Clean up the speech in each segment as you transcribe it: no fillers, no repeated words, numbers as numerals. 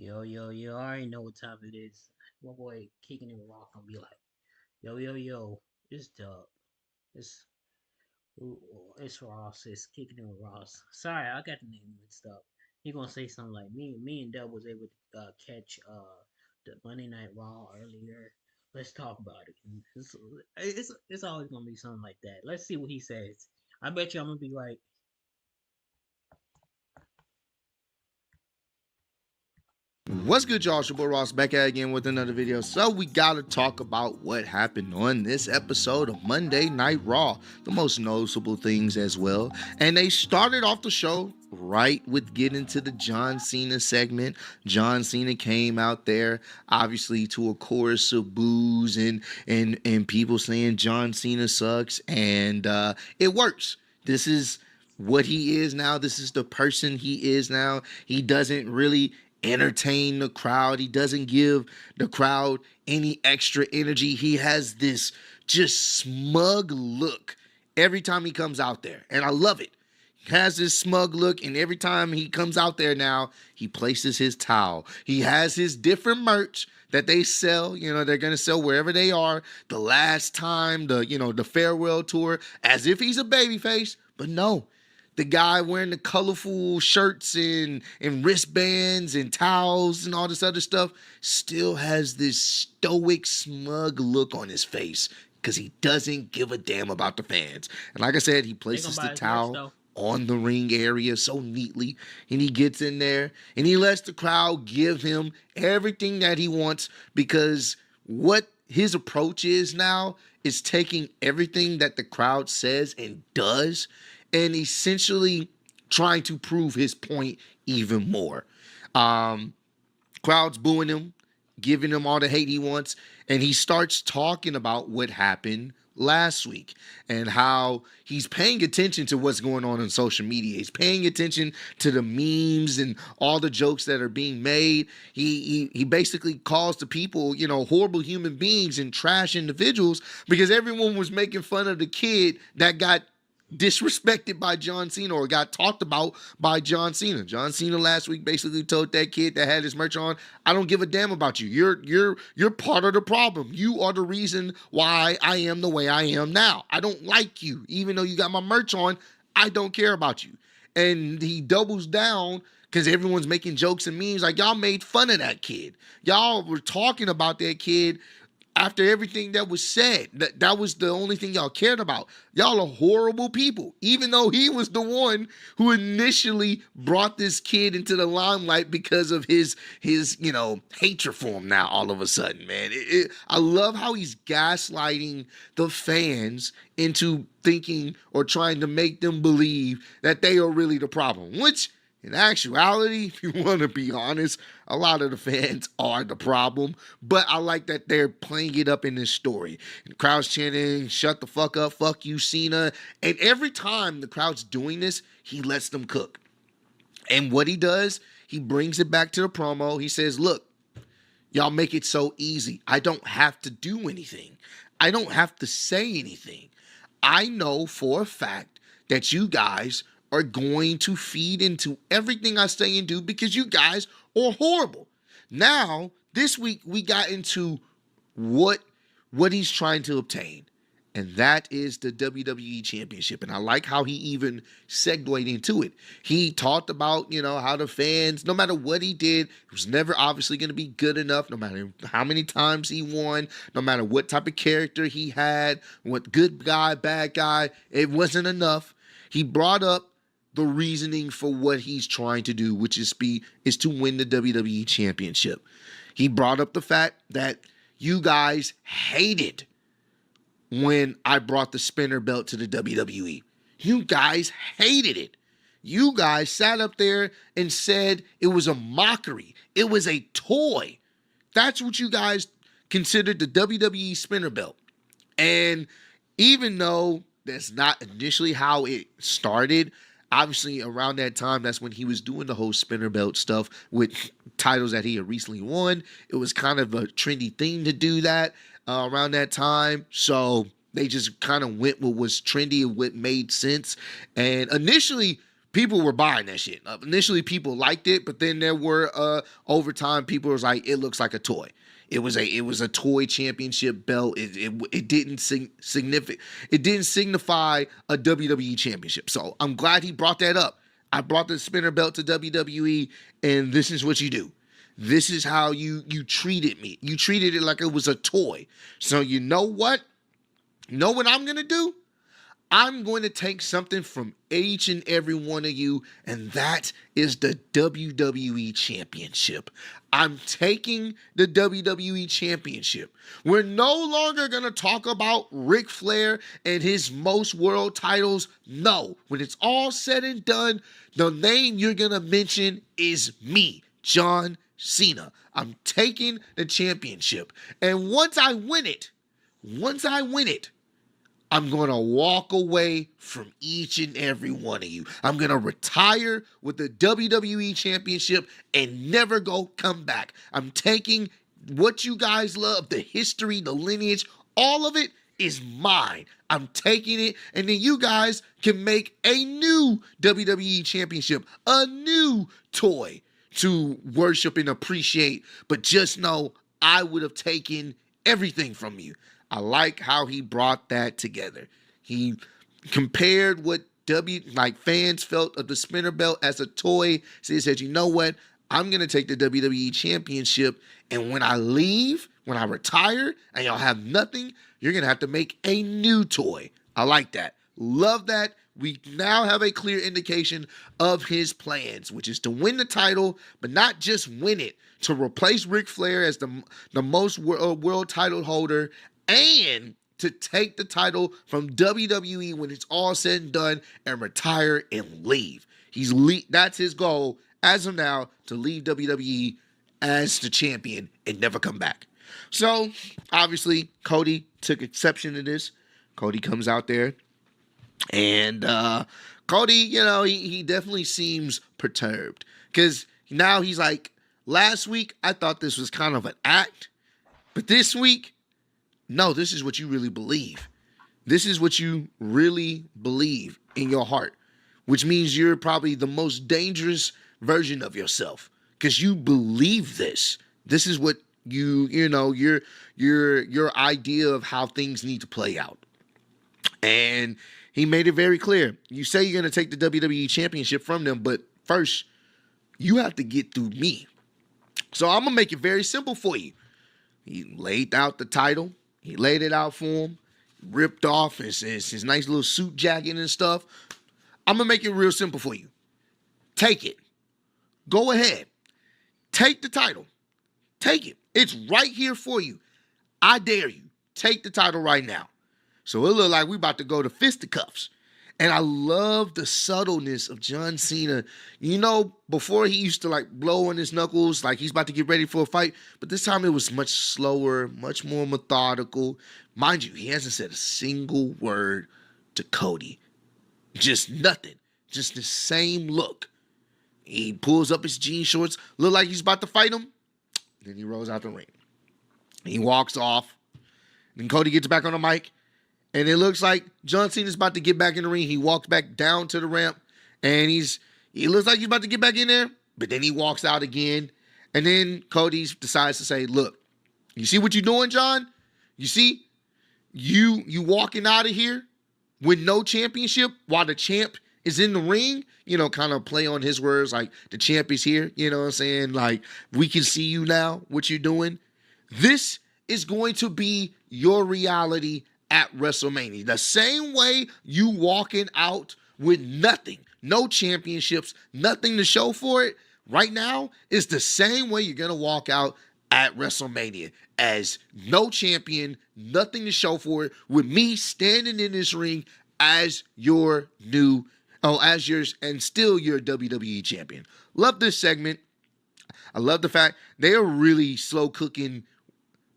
Yo, I already know what time it is. My boy kicking it rock gonna be like, yo, it's Dub. It's it's Ross. It's kicking it with Ross. Sorry, I got the name mixed up. He gonna say something like me and Dub was able to catch the Monday Night Raw earlier. Let's talk about it. It's always gonna be something like that. Let's see what he says. I bet you I'm gonna be like, What's good, y'all? It's your boy Ross back at again with another video. So we gotta talk about what happened on this episode of Monday Night Raw. The most noticeable things as well. And they started off the show right with getting to the John Cena segment. John Cena came out there, obviously, to a chorus of boos and people saying John Cena sucks, and it works. This is what he is now. This is the person he is now. He doesn't really entertain the crowd. He doesn't give the crowd any extra energy. He has this just smug look every time he comes out there. And I love it. He has this smug look, and every time he comes out there now, he places his towel. He has his different merch that they sell, they're going to sell wherever they are. The last time, the farewell tour, as if he's a babyface, but no, the guy wearing the colorful shirts and wristbands and towels and all this other stuff still has this stoic, smug look on his face because he doesn't give a damn about the fans. And like I said, he they gonna places the buy his merch towel though. on the ring area so neatly, and he gets in there and he lets the crowd give him everything that he wants, because what his approach is now is taking everything that the crowd says and does and essentially trying to prove his point even more. Um, Crowd's booing him, giving him all the hate he wants, and he starts talking about what happened last week and how he's paying attention to what's going on social media. He's paying attention to the memes and all the jokes that are being made. He basically calls the people, horrible human beings and trash individuals, because everyone was making fun of the kid that got disrespected by John Cena or got talked about by John Cena. John Cena last week basically told that kid that had his merch on, "I don't give a damn about you. You're part of the problem. You are the reason why I am the way I am now. I don't like you. Even though you got my merch on, I don't care about you." And he doubles down because everyone's making jokes and memes like, y'all made fun of that kid. Y'all were talking about that kid after everything that was said. That was the only thing y'all cared about. Y'all are horrible people, even though he was the one who initially brought this kid into the limelight because of his hatred for him. Now all of a sudden, man, I love how he's gaslighting the fans into thinking or trying to make them believe that they are really the problem, which in actuality, if you want to be honest, a lot of the fans are the problem. But I like that they're playing it up in this story. And the crowd's chanting, "Shut the fuck up, fuck you, Cena." And every time the crowd's doing this, he lets them cook. And what he does, he brings it back to the promo. He says, "Look, y'all make it so easy. I don't have to do anything. I don't have to say anything. I know for a fact that you guys are going to feed into everything I say and do because you guys are horrible." Now, this week we got into what he's trying to obtain, and that is the WWE Championship. And I like how he even segued into it. He talked about, how the fans, no matter what he did, it was never obviously going to be good enough, no matter how many times he won, no matter what type of character he had, what good guy, bad guy, it wasn't enough. He brought up the reasoning for what he's trying to do, which is to win the WWE Championship. He brought up the fact that you guys hated when I brought the spinner belt to the WWE. You guys hated it. You guys sat up there and said it was a mockery. It was a toy. That's what you guys considered the WWE spinner belt. And even though that's not initially how it started, obviously around that time, that's when he was doing the whole spinner belt stuff with titles that he had recently won. It was kind of a trendy thing to do that around that time. So they just kind of went with what was trendy and what made sense. And initially, people were buying that shit. Initially, people liked it, but then there were over time, people was like, it looks like a toy. It was a toy championship belt. It didn't it didn't signify a WWE championship. So I'm glad he brought that up. I brought the spinner belt to WWE, and this is what you do. This is how you treated me. You treated it like it was a toy. So you know what? You know what I'm gonna do? I'm going to take something from each and every one of you, and that is the WWE Championship. I'm taking the WWE Championship. We're no longer going to talk about Ric Flair and his most world titles. No, when it's all said and done, the name you're going to mention is me, John Cena. I'm taking the championship. And once I win it, I'm going to walk away from each and every one of you. I'm going to retire with the WWE Championship and never come back. I'm taking what you guys love, the history, the lineage, all of it is mine. I'm taking it, and then you guys can make a new WWE Championship, a new toy to worship and appreciate. But just know I would have taken everything from you. I like how he brought that together. He compared what fans felt of the spinner belt as a toy. So he said, you know what? I'm going to take the WWE Championship, and when I leave, when I retire, and y'all have nothing, you're going to have to make a new toy. I like that. Love that. We now have a clear indication of his plans, which is to win the title, but not just win it, to replace Ric Flair as the most world title holder, and to take the title from WWE when it's all said and done and retire and leave. That's his goal as of now, to leave WWE as the champion and never come back. So, obviously, Cody took exception to this. Cody comes out there, and Cody, he definitely seems perturbed, because now he's like, last week, I thought this was kind of an act, but this week, no, this is what you really believe. This is what you really believe in your heart, which means you're probably the most dangerous version of yourself, because you believe this. This is what your idea of how things need to play out. And he made it very clear. You say you're going to take the WWE Championship from them, but first, you have to get through me. So I'm going to make it very simple for you. He laid out the title. He laid it out for him, ripped off his nice little suit jacket and stuff. I'm going to make it real simple for you. Take it. Go ahead. Take the title. Take it. It's right here for you. I dare you. Take the title right now. So it looked like we about to go to fisticuffs. And I love the subtleness of John Cena. Before he used to blow on his knuckles like he's about to get ready for a fight. But this time it was much slower, much more methodical. Mind you, he hasn't said a single word to Cody. Just nothing. Just the same look. He pulls up his jean shorts, look like he's about to fight him. Then he rolls out the ring. He walks off. Then Cody gets back on the mic. And it looks like John Cena's about to get back in the ring. He walks back down to the ramp, and he looks like he's about to get back in there, but then he walks out again. And then Cody decides to say, look, you see what you're doing, John? You see? You walking out of here with no championship while the champ is in the ring, kind of play on his words like the champ is here, you know what I'm saying? Like, we can see you now, what you're doing. This is going to be your reality at WrestleMania. The same way you walking out with nothing, no championships, nothing to show for it, right now is the same way you're going to walk out at WrestleMania, as no champion, nothing to show for it, with me standing in this ring as your still your WWE champion. Love this segment. I love the fact they are really slow cooking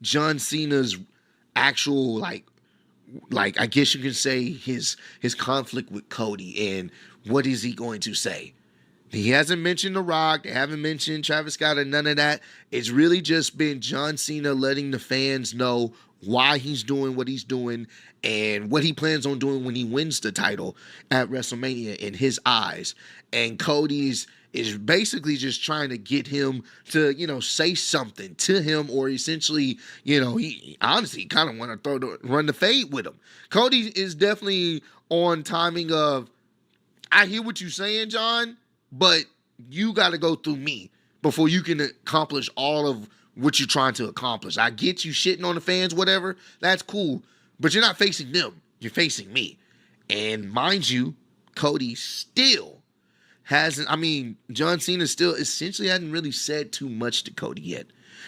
John Cena's actual I guess you can say his conflict with Cody, and what is he going to say. He hasn't mentioned The Rock. They haven't mentioned Travis Scott or none of that. It's really just been John Cena letting the fans know why he's doing what he's doing and what he plans on doing when he wins the title at WrestleMania in his eyes. And Cody's is basically just trying to get him to, say something to him, or essentially, he honestly kind of want to run the fade with him. Cody is definitely on timing of, I hear what you're saying, John, but you got to go through me before you can accomplish all of what you're trying to accomplish. I get you shitting on the fans, whatever. That's cool. But you're not facing them. You're facing me. And mind you, Cody still hasn't, John Cena still essentially hasn't really said too much to Cody yet.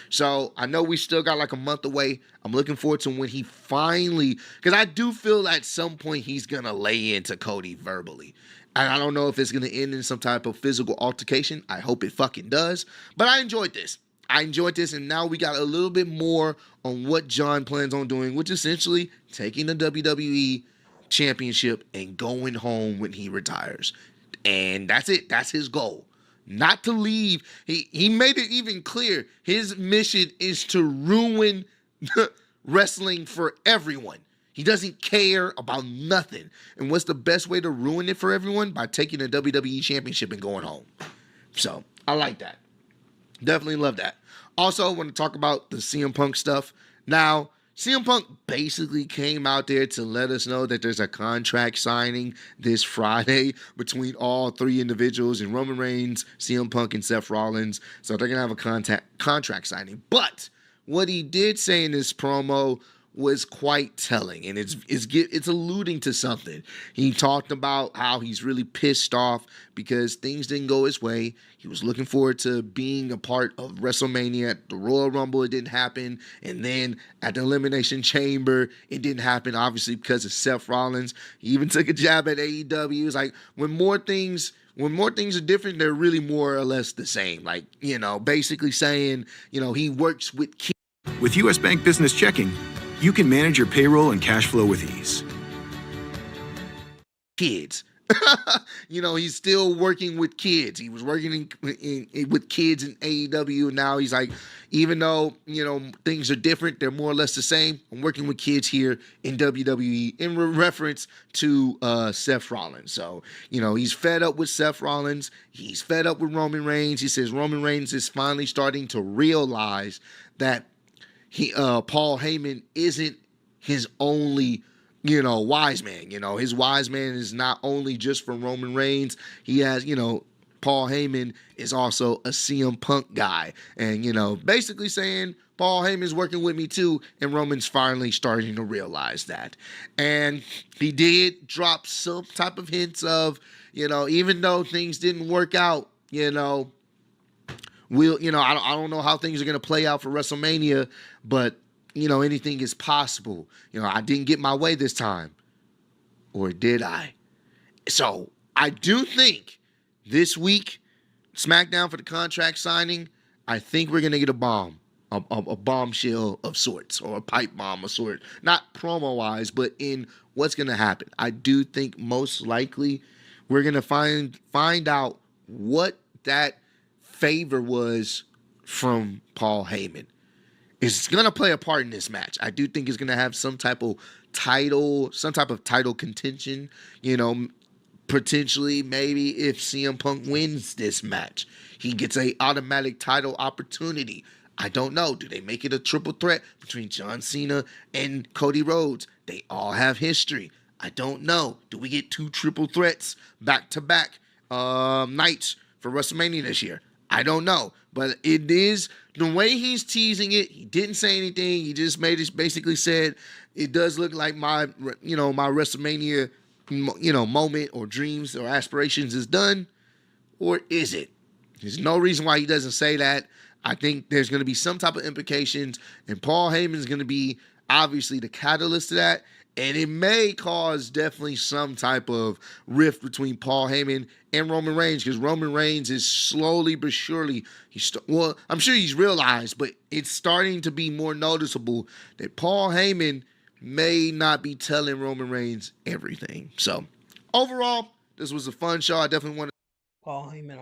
So I know we still got like a month away. I'm looking forward to when he finally, because I do feel at some point he's going to lay into Cody verbally. And I don't know if it's going to end in some type of physical altercation. I hope it fucking does. But I enjoyed this. And now we got a little bit more on what John plans on doing, which is essentially taking the WWE championship and going home when he retires. And that's it. That's his goal. Not to leave. He made it even clear. His mission is to ruin wrestling for everyone. He doesn't care about nothing. And what's the best way to ruin it for everyone? By taking the WWE championship and going home. So, I like that. Definitely love that. Also, I want to talk about the CM Punk stuff. Now, CM Punk basically came out there to let us know that there's a contract signing this Friday between all three individuals in Roman Reigns, CM Punk, and Seth Rollins. So they're going to have a contract signing. But what he did say in this promo was quite telling, and it's alluding to something. He talked about how he's really pissed off because things didn't go his way. He was looking forward to being a part of WrestleMania. At the Royal Rumble, it didn't happen, and then at the Elimination Chamber, it didn't happen, obviously because of Seth Rollins. He even took a jab at AEW. It's like when more things are different, they're really more or less the same. Like, basically saying, he works with kids. With U.S. Bank Business Checking, you can manage your payroll and cash flow with ease. Kids. He's still working with kids. He was working with kids in AEW, and now he's like, even though, things are different, they're more or less the same. I'm working with kids here in WWE in reference to Seth Rollins. So, he's fed up with Seth Rollins. He's fed up with Roman Reigns. He says Roman Reigns is finally starting to realize that Paul Heyman isn't his only wise man. His wise man is not only just for Roman Reigns. He has, Paul Heyman is also a CM Punk guy. And, basically saying Paul Heyman's working with me too. And Roman's finally starting to realize that. And he did drop some type of hints of, even though things didn't work out, I don't know how things are going to play out for WrestleMania, but anything is possible. I didn't get my way this time. Or did I? So I do think this week, SmackDown for the contract signing, I think we're going to get a bombshell of sorts, or a pipe bomb of sort. Not promo-wise, but in what's going to happen. I do think most likely we're going to find out what that favor was from Paul Heyman. It's going to play a part in this match. I do think it's going to have some type of title contention, potentially maybe if CM Punk wins this match, he gets a automatic title opportunity. I don't know. Do they make it a triple threat between John Cena and Cody Rhodes? They all have history. I don't know. Do we get 2 triple threats back-to-back nights for WrestleMania this year? I don't know, but it is the way he's teasing it. He didn't say anything. He just basically said it does look like my WrestleMania, moment or dreams or aspirations is done, or is it? There's no reason why he doesn't say that. I think there's going to be some type of implications, and Paul Heyman is going to be obviously the catalyst to that. And it may cause definitely some type of rift between Paul Heyman and Roman Reigns, because Roman Reigns is slowly but surely, I'm sure he's realized, but it's starting to be more noticeable that Paul Heyman may not be telling Roman Reigns everything. So overall, this was a fun show. I definitely want to Paul Heyman